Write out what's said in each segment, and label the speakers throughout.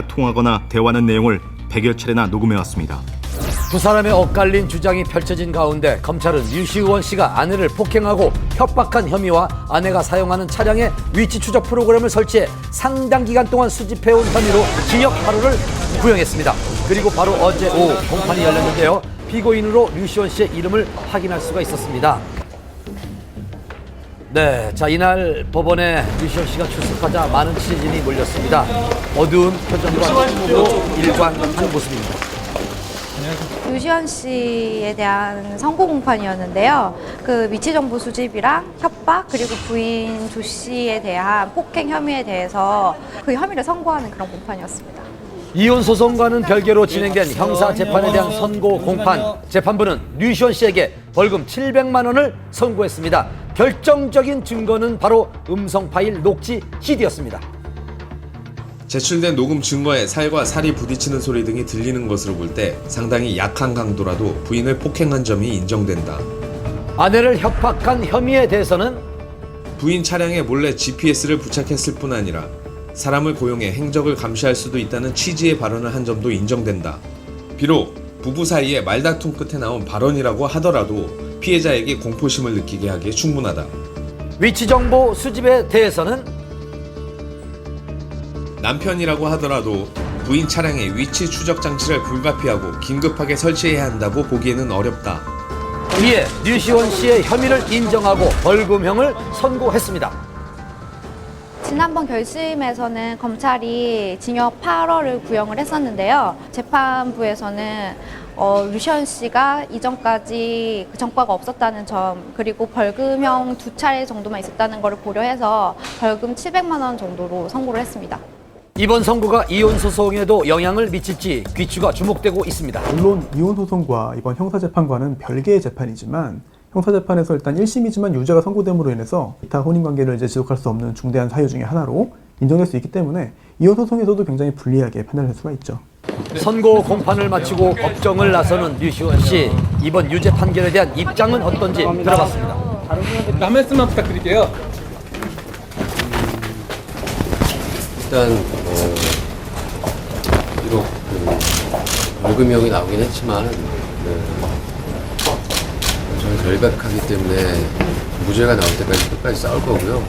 Speaker 1: 통하거나 대화하는 내용을 100여 차례나 녹음해왔습니다.
Speaker 2: 두 사람의 엇갈린 주장이 펼쳐진 가운데 검찰은 류시원 씨가 아내를 폭행하고 협박한 혐의와 아내가 사용하는 차량의 위치 추적 프로그램을 설치해 상당 기간 동안 수집해온 혐의로 징역 8호를 구형했습니다. 그리고 바로 어제 오후 공판이 열렸는데요. 피고인으로 류시원 씨의 이름을 확인할 수가 있었습니다. 네, 자 이날 법원에 류시원 씨가 출석하자 많은 취재진이 몰렸습니다. 어두운 표정과 침묵으로 일관한 모습입니다.
Speaker 3: 류시원 씨에 대한 선고 공판이었는데요. 그 위치 정보 수집이랑 협박 그리고 부인 조 씨에 대한 폭행 혐의에 대해서 그 혐의를 선고하는 그런 공판이었습니다.
Speaker 2: 이혼 소송과는 별개로 진행된 형사 재판에 대한 선고 공판. 재판부는 류시원 씨에게 벌금 700만 원을 선고했습니다. 결정적인 증거는 바로 음성 파일 녹취 CD였습니다.
Speaker 4: 제출된 녹음 증거에 살과 살이 부딪히는 소리 등이 들리는 것으로 볼 때 상당히 약한 강도라도 부인을 폭행한 점이 인정된다.
Speaker 2: 아내를 협박한 혐의에 대해서는
Speaker 4: 부인 차량에 몰래 GPS를 부착했을 뿐 아니라 사람을 고용해 행적을 감시할 수도 있다는 취지의 발언을 한 점도 인정된다. 비록 부부 사이에 말다툼 끝에 나온 발언이라고 하더라도 피해자에게 공포심을 느끼게 하기에 충분하다.
Speaker 2: 위치 정보 수집에 대해서는
Speaker 4: 남편이라고 하더라도 부인 차량의 위치 추적 장치를 불가피하고 긴급하게 설치해야 한다고 보기에는 어렵다.
Speaker 2: 이에 류시원 씨의 혐의를 인정하고 벌금형을 선고했습니다.
Speaker 3: 지난번 결심에서는 검찰이 징역 8월을 구형을 했었는데요. 재판부에서는 류시원 씨가 이전까지 그 전과가 없었다는 점 그리고 벌금형 2차례 정도만 있었다는 것을 고려해서 벌금 700만 원 정도로 선고를 했습니다.
Speaker 2: 이번 선고가 이혼 소송에도 영향을 미칠지 귀추가 주목되고 있습니다.
Speaker 5: 물론 이혼 소송과 이번 형사재판과는 별개의 재판이지만 형사재판에서 일단 1심이지만 유죄가 선고됨으로 인해서 기타 혼인관계를 이제 지속할 수 없는 중대한 사유 중에 하나로 인정될 수 있기 때문에 이혼 소송에서도 굉장히 불리하게 판단할 수가 있죠.
Speaker 2: 선고 공판을 마치고 법정을 나서는 류시원 씨. 이번 유죄 판결에 대한 입장은 어떤지 들어봤습니다.
Speaker 6: 한 말씀만 부탁드릴게요.
Speaker 7: 일단 비록 벌금형이 나오긴 했지만 저는 결백하기 때문에 무죄가 나올 때까지 끝까지 싸울 거고요.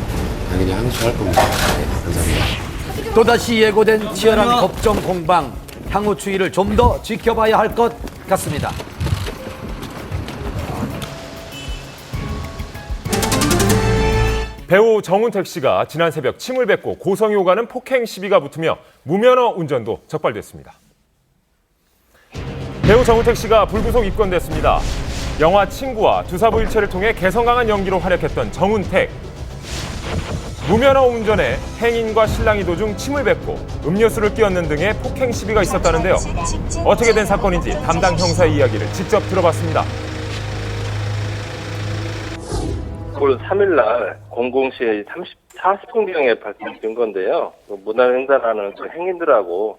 Speaker 7: 당연히 항소할 겁니다. 네, 감사합니다.
Speaker 2: 또다시 예고된 치열한 법정 공방. 향후 추이를 좀 더 지켜봐야 할 것 같습니다.
Speaker 8: 배우 정운택 씨가 지난 새벽 침을 뱉고 고성이 오가는 폭행 시비가 붙으며 무면허 운전도 적발됐습니다. 배우 정운택 씨가 불구속 입건됐습니다. 영화 친구와 두사부일체를 통해 개성 강한 연기로 활약했던 정운택. 무면허 운전에 행인과 신랑이 도중 침을 뱉고 음료수를 끼얹는 등의 폭행 시비가 있었다는데요. 어떻게 된 사건인지 담당 형사의 이야기를 직접 들어봤습니다.
Speaker 9: 올 3일날 00시 40분경에 발생된 건데요. 문화횡단하는 그 행인들하고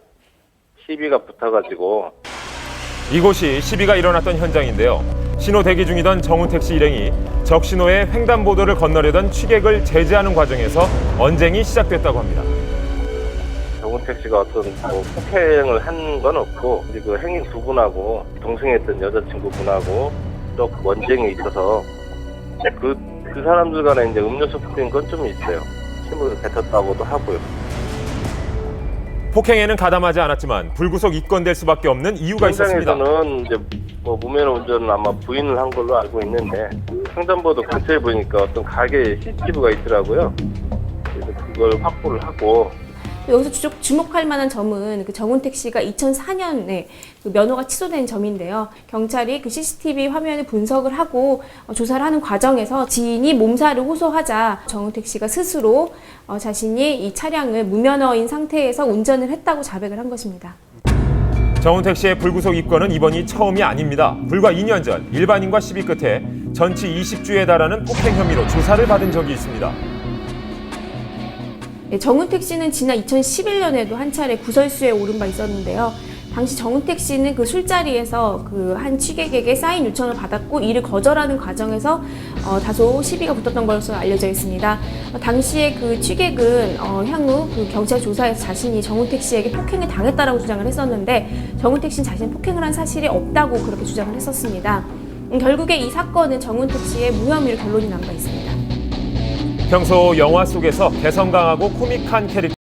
Speaker 9: 시비가 붙어가지고
Speaker 8: 이곳이 시비가 일어났던 현장인데요. 신호 대기 중이던 정운택 씨 일행이 적신호에 횡단보도를 건너려던 취객을 제지하는 과정에서 언쟁이 시작됐다고 합니다.
Speaker 9: 정운택 씨가 어떤 폭행을 한 건 없고 그 행인 두 분하고 동승했던 여자친구분하고 또 언쟁이 있어서 그 사람들 간에 이제 음료수 뿌린 건 좀 있어요. 침을 뱉었다고도 하고요.
Speaker 8: 폭행에는 가담하지 않았지만 불구속 입건될 수밖에 없는 이유가 있었습니다.
Speaker 9: 현장에서는 이제 무면허 운전은 아마 부인을 한 걸로 알고 있는데 횡단보도 근처에 보니까 어떤 가게에 CCTV가 있더라고요. 그래서 그걸 확보를 하고.
Speaker 10: 여기서 주목할 만한 점은 그 정운택 씨가 2004년에 그 면허가 취소된 점인데요. 경찰이 그 CCTV 화면을 분석을 하고 조사를 하는 과정에서 지인이 몸살을 호소하자 정운택 씨가 스스로 자신이 이 차량을 무면허인 상태에서 운전을 했다고 자백을 한 것입니다.
Speaker 8: 정운택 씨의 불구속 입건은 이번이 처음이 아닙니다. 불과 2년 전 일반인과 시비 끝에 전치 20주에 달하는 폭행 혐의로 조사를 받은 적이 있습니다.
Speaker 10: 정운택 씨는 지난 2011년에도 한 차례 구설수에 오른 바 있었는데요. 당시 정은택 씨는 그 술자리에서 그 한 취객에게 사인 요청을 받았고 이를 거절하는 과정에서 다소 시비가 붙었던 것으로 알려져 있습니다. 당시에 그 취객은 향후 그 경찰 조사에서 자신이 정은택 씨에게 폭행을 당했다라고 주장을 했었는데 정은택 씨는 자신이 폭행을 한 사실이 없다고 그렇게 주장을 했었습니다. 결국에 이 사건은 정은택 씨의 무혐의로 결론이 난 바 있습니다.
Speaker 8: 평소 영화 속에서 개성 강하고 코믹한 캐릭터